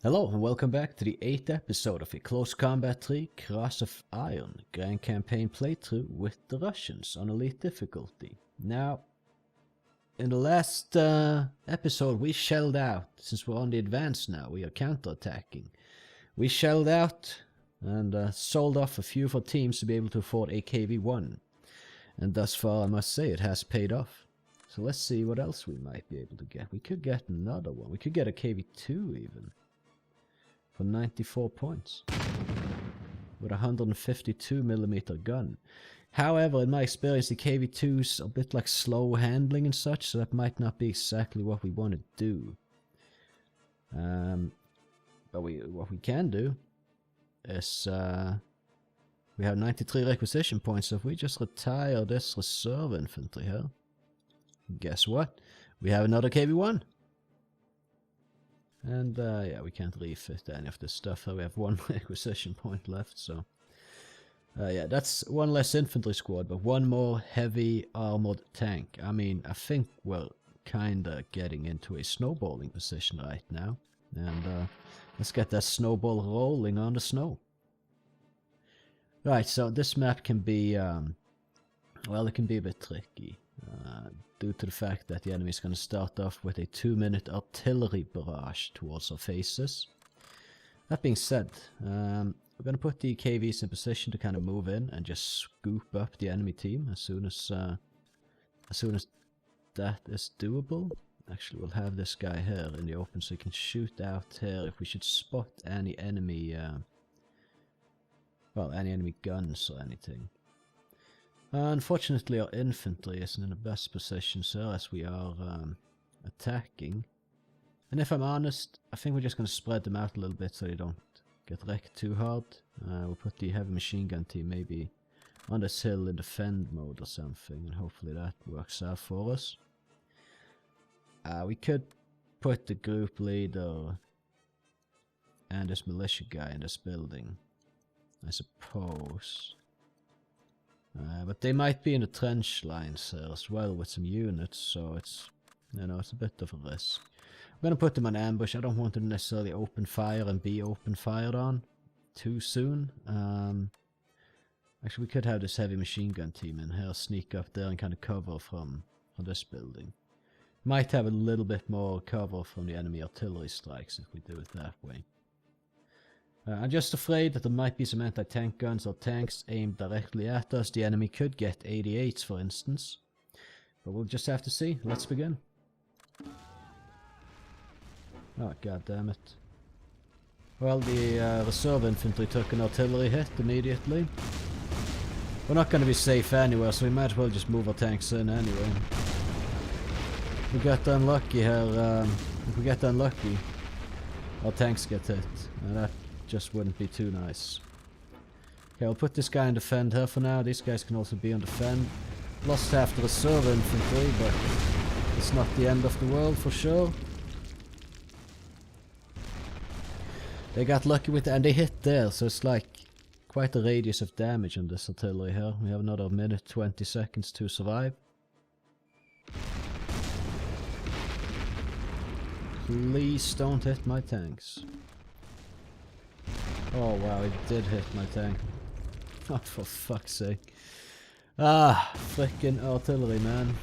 Hello and welcome back to the 8th episode of a Close Combat 3 Cross of Iron Grand Campaign playthrough with the Russians on Elite difficulty. Now, in the last episode we shelled out, since we're on the advance now, we are counterattacking. We shelled out and sold off a few of our teams to be able to afford a KV-1. And thus far I must say it has paid off. So let's see what else we might be able to get. We could get another one, we could get a KV-2 even. For 94 points. With a 152mm gun. However, in my experience, the KV-2's a bit like slow handling and such, so that might not be exactly what we want to do. But what we can do is we have 93 requisition points, so if we just retire this reserve infantry here, guess what? We have another KV-1. And yeah, we can't refit any of this stuff. We have one acquisition point left, so yeah, that's one less infantry squad, but one more heavy armored tank. I mean, I think we're kinda getting into a snowballing position right now, and let's get that snowball rolling on the snow. Right, so this map can be well, it can be a bit tricky. Due to the fact that the enemy is going to start off with a 2-minute artillery barrage towards our faces. That being said, we're going to put the KVs in position to kind of move in and just scoop up the enemy team as soon as that is doable. Actually, we'll have this guy here in the open so he can shoot out here if we should spot any enemy, well, any enemy guns or anything. Unfortunately, our infantry isn't in the best position, sir, as we are attacking. And if I'm honest, I think we're just going to spread them out a little bit so they don't get wrecked too hard. We'll put the heavy machine gun team maybe on this hill in defend mode or something, and hopefully that works out for us. We could put the group leader and this militia guy in this building, I suppose. But they might be in the trench lines here as well with some units, so it's, you know, it's a bit of a risk. I'm going to put them on ambush. I don't want them to necessarily open fire and be open fired on too soon. Actually, we could have this heavy machine gun team in here, sneak up there and kind of cover from this building. Might have a little bit more cover from the enemy artillery strikes if we do it that way. I'm just afraid that there might be some anti-tank guns or tanks aimed directly at us. The enemy could get 88s, for instance. But we'll just have to see. Let's begin. Oh, god damn it. Well, the reserve infantry took an artillery hit immediately. We're not going to be safe anywhere, so we might as well just move our tanks in anyway. If we get unlucky here, if we get unlucky, our tanks get hit. And that just wouldn't be too nice. Okay, I'll put this guy in defend here for now. These guys can also be on defend. Lost half the reserve infantry, but it's not the end of the world for sure. They got lucky with it, and they hit there, so it's like quite a radius of damage on this artillery here. We have another minute 20 seconds to survive. Please don't hit my tanks. Oh wow, it did hit my tank. Oh, for fuck's sake. Ah, frickin' artillery, man.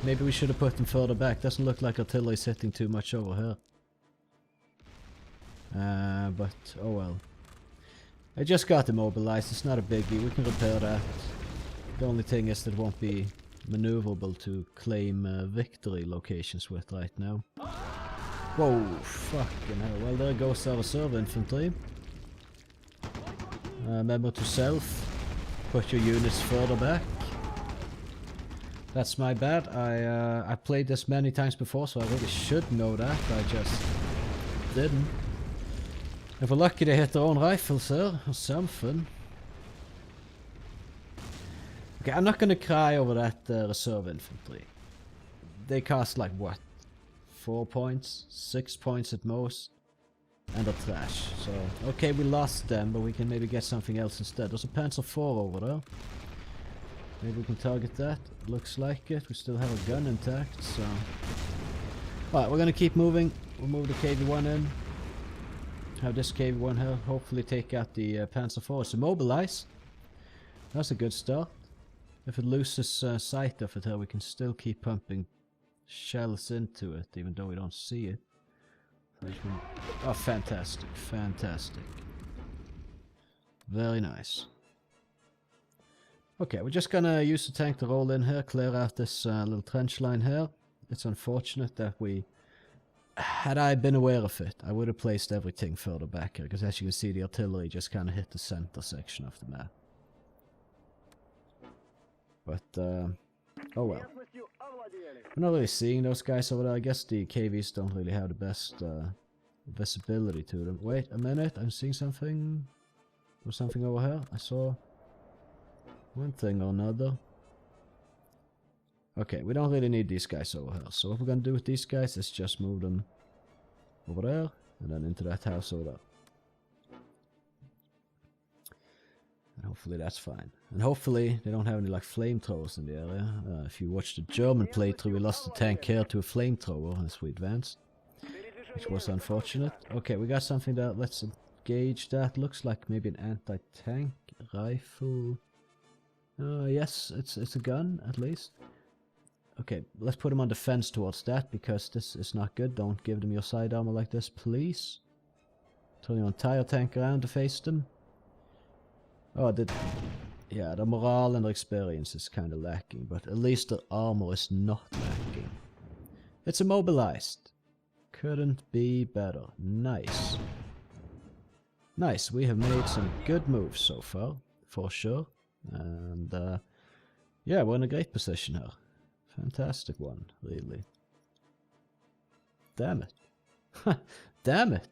Maybe we should have put them further back. Doesn't look like artillery's hitting too much over here. But, oh well. I just got immobilized, it's not a biggie, we can repair that. The only thing is that it won't be maneuverable to claim victory locations with right now. Whoa, fucking hell. Well, there goes our reserve infantry. Remember to self. Put your units further back. That's my bad. I played this many times before, so I really should know that. I just didn't. If we're lucky they hit their own rifles here, or something. Okay, I'm not gonna cry over that reserve infantry. They cost like what? 4 points? 6 points at most? And they're trash. So, okay, we lost them, but we can maybe get something else instead. There's a Panzer IV over there. Maybe we can target that. Looks like it. We still have a gun intact, so... Alright, we're gonna keep moving. We'll move the KV-1 in. Have this KV-1 here hopefully take out the Panzer IV. It's immobilized. That's a good start. If it loses sight of it here, we can still keep pumping shells into it, even though we don't see it. Oh, fantastic, fantastic. Very nice. Okay, we're just gonna use the tank to roll in here, clear out this little trench line here. It's unfortunate that we... Had I been aware of it, I would have placed everything further back here, because as you can see, the artillery just kind of hit the center section of the map. But, oh well. We're not really seeing those guys over there. I guess the KVs don't really have the best visibility to them. Wait a minute, I'm seeing something. There's something over here. I saw one thing or another. Okay, we don't really need these guys over here. So what we're gonna do with these guys is just move them over there and then into that house over there. And hopefully that's fine. And hopefully they don't have any like flamethrowers in the area. If you watch the German playthrough, we lost the tank here to a flamethrower as we advanced, which was unfortunate. Okay, we got something there. Let's engage that. Looks like maybe an anti-tank rifle. Yes, it's a gun at least. Okay, let's put them on defense towards that, because this is not good. Don't give them your side armor like this, please. Turn your entire tank around to face them. Oh, yeah, the morale and the experience is kind of lacking, but at least the armor is not lacking. It's immobilized. Couldn't be better. Nice. Nice, we have made some good moves so far, for sure. And, yeah, we're in a great position here. Fantastic one, really. Damn it. Damn it.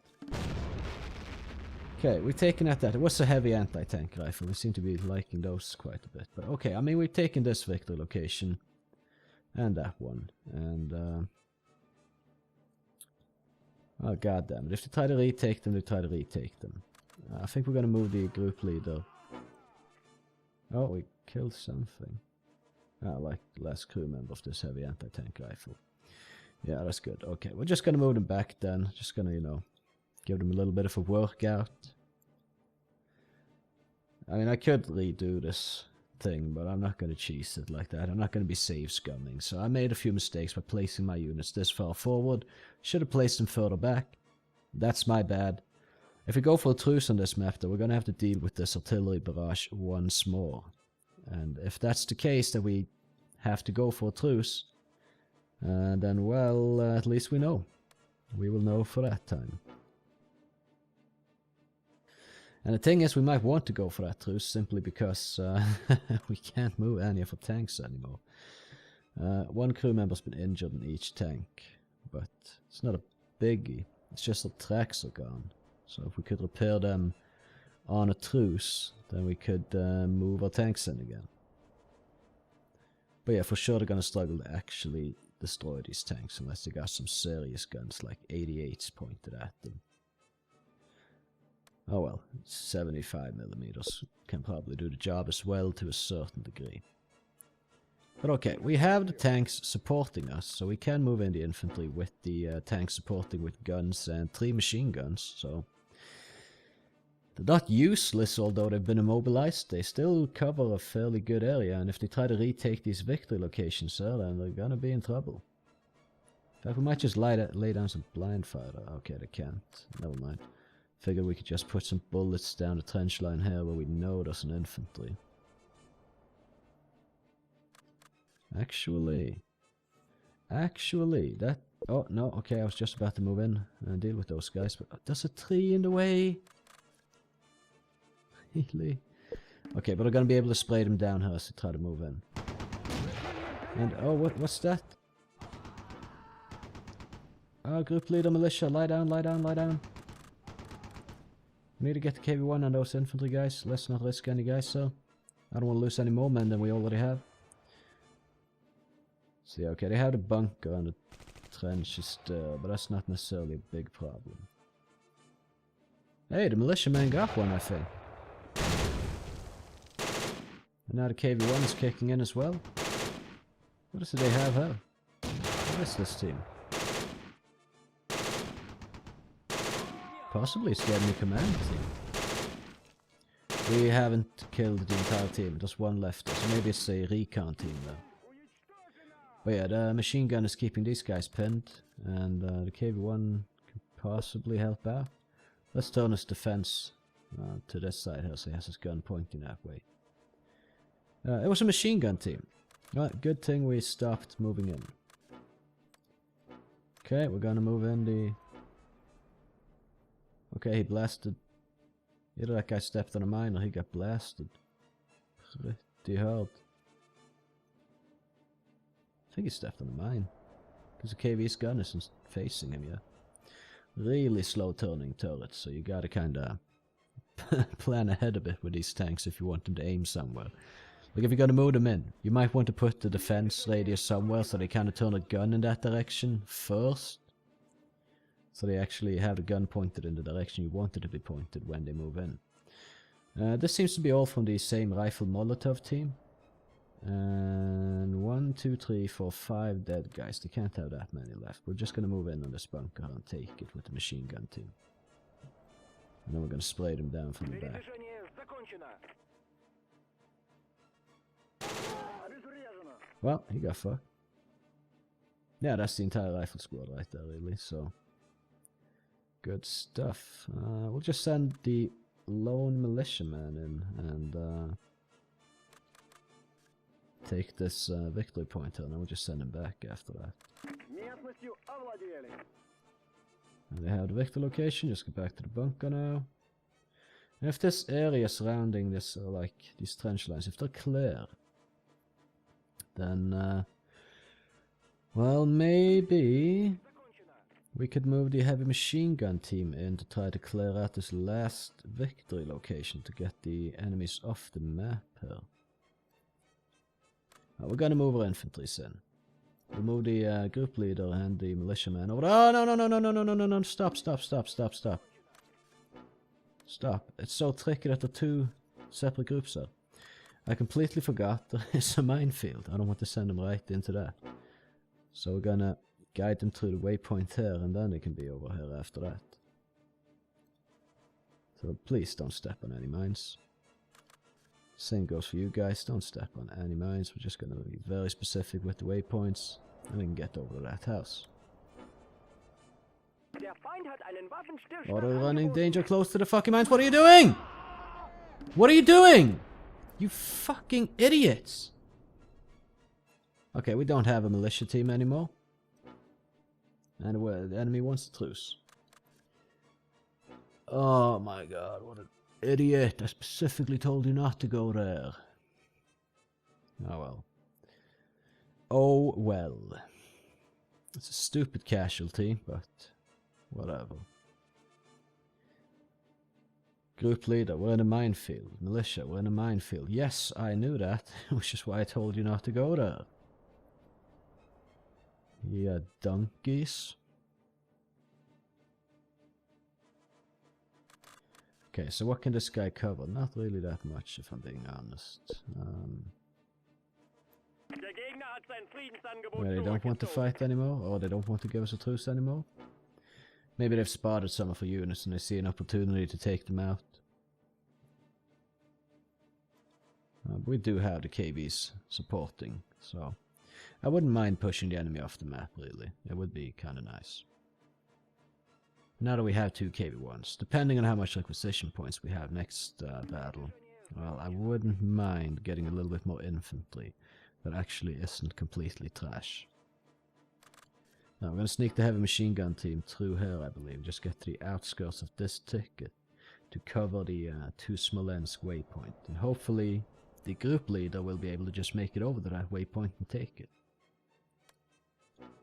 Okay, we've taken at that. It was a heavy anti-tank rifle. We seem to be liking those quite a bit. But okay, I mean, we've taken this victory location. And that one. And, oh, god damn it. If they try to retake them, they try to retake them. I think we're gonna move the group leader. Oh, we killed something. Ah, like the last crew member of this heavy anti-tank rifle. Yeah, that's good. Okay, we're just gonna move them back then. Just gonna, you know, give them a little bit of a workout. I mean, I could redo this thing, but I'm not gonna cheese it like that. I'm not gonna be save scumming. So I made a few mistakes by placing my units this far forward. Should have placed them further back. That's my bad. If we go for a truce on this map, though, we're gonna have to deal with this artillery barrage once more. And if that's the case, that we have to go for a truce, then, well, at least we know. We will know for that time. And the thing is, we might want to go for that truce simply because we can't move any of our tanks anymore. One crew member's been injured in each tank, but it's not a biggie. It's just the tracks are gone. So if we could repair them on a truce, then we could move our tanks in again. But yeah, for sure they're gonna struggle to actually destroy these tanks unless they got some serious guns like 88s pointed at them. Oh well, 75mm can probably do the job as well to a certain degree. But okay, we have the tanks supporting us, so we can move in the infantry with the tanks supporting with guns and 3 machine guns, so... They're not useless, although they've been immobilized. They still cover a fairly good area, and if they try to retake these victory locations, then they're gonna be in trouble. In fact, we might just lay down some blind fire. Okay, they can't. Never mind. Figured we could just put some bullets down the trench line here where we know there's an infantry. Actually, that... Oh, no, okay, I was just about to move in and deal with those guys, but there's a tree in the way. Really? Okay, but we're gonna be able to spray them down here to try to move in. And oh, what's that? Oh, group leader militia, lie down, lie down, lie down. We need to get the KV-1 on those infantry guys. Let's not risk any guys, so I don't want to lose any more men than we already have. So yeah, okay, they have the bunker and the trenches there, but that's not necessarily a big problem. Hey, the militiaman got one, I think. And now the KV-1 is kicking in as well. What do they have here? What is this team? Possibly it's getting a command team. We haven't killed the entire team, there's one left, so maybe it's a recon team though. But yeah, the machine gun is keeping these guys pinned, and the KV-1 can possibly help out. Let's turn his defense to this side here, so he has his gun pointing that way. It was a machine gun team. Good thing we stopped moving in. Okay, we're gonna move in the... Okay, he blasted... Either that guy stepped on a mine or he got blasted. Pretty hard. I think he stepped on a mine. Because the KV's gun isn't facing him yet. Really slow turning turrets, so you gotta kinda plan ahead a bit with these tanks if you want them to aim somewhere. Like if you're gonna move them in, you might want to put the defense radius somewhere so they kinda turn a gun in that direction first. So they actually have the gun pointed in the direction you want it to be pointed when they move in. This seems to be all from the same rifle Molotov team. And 1, 2, 3, 4, 5 dead guys. They can't have that many left. We're just gonna move in on this bunker and take it with the machine gun team. And then we're gonna spray them down from the back. Well, he got fucked. Yeah, that's the entire rifle squad right there, really, so... Good stuff. We'll just send the lone militiaman in and take this victory pointer, and then we'll just send him back after that. And they have the victory location, just get back to the bunker now. And if this area surrounding this, like these trench lines, if they're clear, then, well, maybe we could move the heavy machine gun team in to try to clear out this last victory location to get the enemies off the map here. We're gonna move our infantry in. We'll move the group leader and the militiaman over. Oh, no, stop. Stop. It's so tricky that the two separate groups are. I completely forgot there is a minefield. I don't want to send them right into that. So we're gonna guide them through the waypoint here, and then they can be over here after that. So please don't step on any mines. Same goes for you guys, don't step on any mines. We're just gonna be very specific with the waypoints, and we can get over to that house. Oh, they're running danger close to the fucking mines. What are you doing? What are you doing? You fucking idiots! Okay, we don't have a militia team anymore. And the enemy wants a truce. Oh my god, what an idiot. I specifically told you not to go there. Oh well. Oh well. It's a stupid casualty, but whatever. Group leader, we're in a minefield. Militia, we're in a minefield. Yes, I knew that, which is why I told you not to go there. Yeah, donkeys. Okay, so what can this guy cover? Not really that much, if I'm being honest. Well, they don't want to fight anymore, or they don't want to give us a truce anymore. Maybe they've spotted some of our units and they see an opportunity to take them out. We do have the KVs supporting, so I wouldn't mind pushing the enemy off the map, really. It would be kind of nice. Now that we have two KV-1s, depending on how much acquisition points we have next battle, well, I wouldn't mind getting a little bit more infantry that actually isn't completely trash. Now we're going to sneak the heavy machine gun team through here, I believe. Just get to the outskirts of this ticket to cover the two Smolensk waypoint. And hopefully the group leader will be able to just make it over to that waypoint and take it.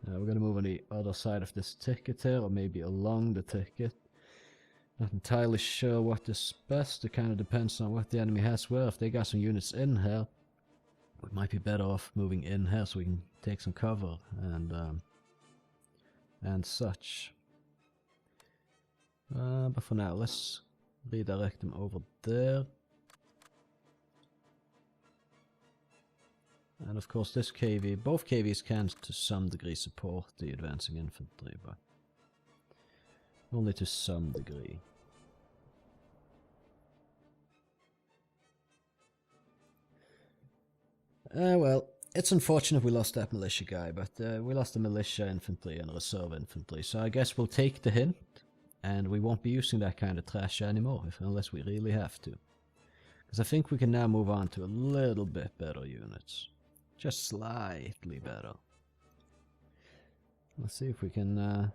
We're going to move on the other side of this ticket here, or maybe along the ticket. Not entirely sure what is best. It kind of depends on what the enemy has where. If they got some units in here, we might be better off moving in here so we can take some cover and such. But for now, let's redirect them over there. And of course this KV, both KVs can to some degree support the advancing infantry, but Only to some degree. Well, it's unfortunate we lost that militia guy, but we lost the militia infantry and reserve infantry, so I guess we'll take the hint, and we won't be using that kind of trash anymore, unless we really have to. Because I think we can now move on to a little bit better units. Just slightly better. Let's see if we can...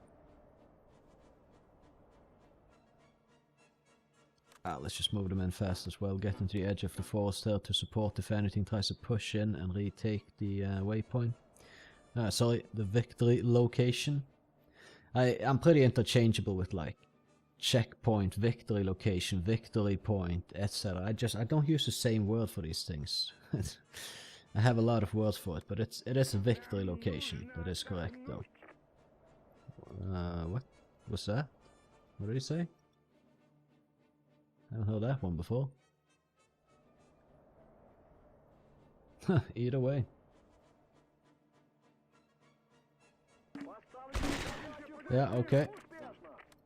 let's just move them in fast as well. Get into the edge of the forest here to support if anything tries to push in and retake the waypoint. Sorry, the victory location. I'm pretty interchangeable with like checkpoint, victory location, victory point, etc. I don't use the same word for these things. I have a lot of words for it, but it is a victory location. That is correct though. What was that? What did he say? I haven't heard that one before. Either way. Yeah, okay.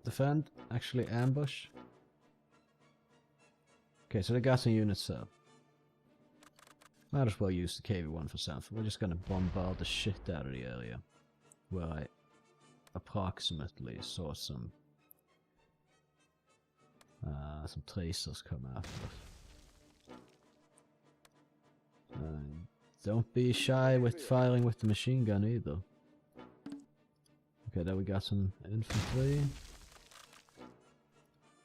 Defend. Actually ambush. Okay, so they got some units there. Might as well use the KV-1 for something. We're just gonna bombard the shit out of the area. Where I approximately saw some tracers come after. Don't be shy with firing with the machine gun either. Okay, there we got some infantry.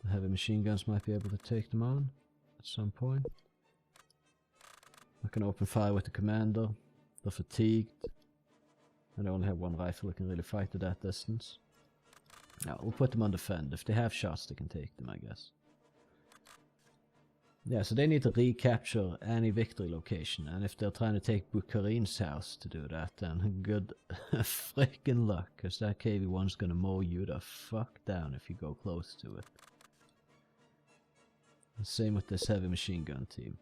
The heavy machine guns might be able to take them on at some point. I can open fire with the commander. They're fatigued. And they only have one rifle that can really fight at that distance. Now, we'll put them on defend. If they have shots, they can take them, I guess. Yeah, so they need to recapture any victory location. And if they're trying to take Bukharin's house to do that, then good freaking luck. Because that KV-1's gonna mow you the fuck down if you go close to it. Same with this heavy machine gun team.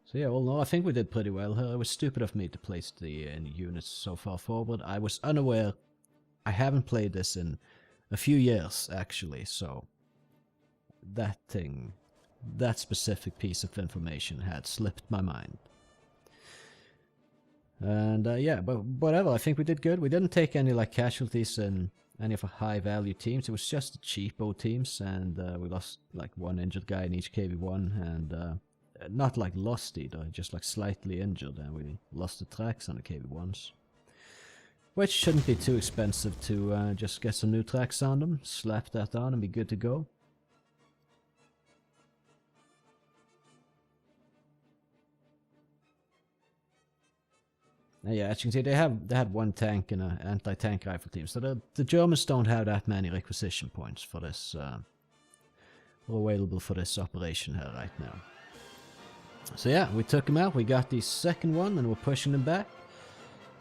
So yeah, well, no, I think we did pretty well here. It was stupid of me to place the units so far forward. I was unaware. I haven't played this in a few years, actually, so that specific piece of information had slipped my mind. And yeah, but whatever, I think we did good. We didn't take any like casualties in any of our high value teams. It was just the cheapo teams, and we lost like one injured guy in each KV-1, and not like lost either, just like slightly injured, and we lost the tracks on the KV-1s. Which shouldn't be too expensive to just get some new tracks on them, slap that on and be good to go. Yeah, as you can see, they had one tank and an anti-tank rifle team, so the Germans don't have that many requisition points for this, available for this operation here right now. So yeah, we took them out, we got the second one, and we're pushing them back.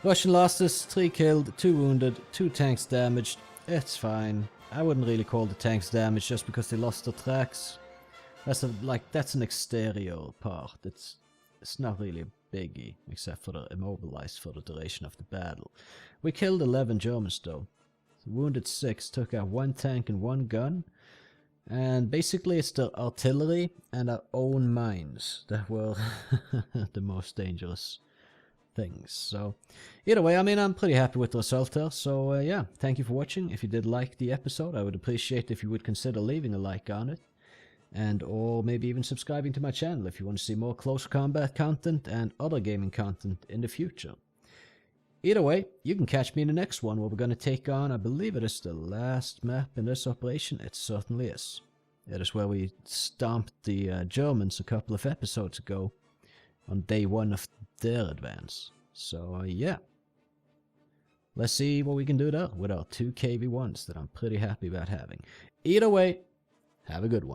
Russian losses, 3 killed, 2 wounded, 2 tanks damaged. It's fine. I wouldn't really call the tanks damaged just because they lost their tracks. That's an exterior part. It's not really a biggie, except for the immobilized for the duration of the battle. We killed 11 Germans though. Wounded 6, took out 1 tank and 1 gun. And basically it's the artillery and our own mines that were the most dangerous things. So either way, I mean, I'm pretty happy with the result here. So yeah, thank you for watching. If you did like the episode, I would appreciate if you would consider leaving a like on it, and or maybe even subscribing to my channel if you want to see more close combat content and other gaming content in the future. Either way, you can catch me in the next one where we're going to take on, I believe it is the last map in this operation. It certainly is. It is where we stomped the Germans a couple of episodes ago on day 1 of their advance. So yeah, let's see what we can do there with our 2 KV-1s that I'm pretty happy about having. Either way, have a good one.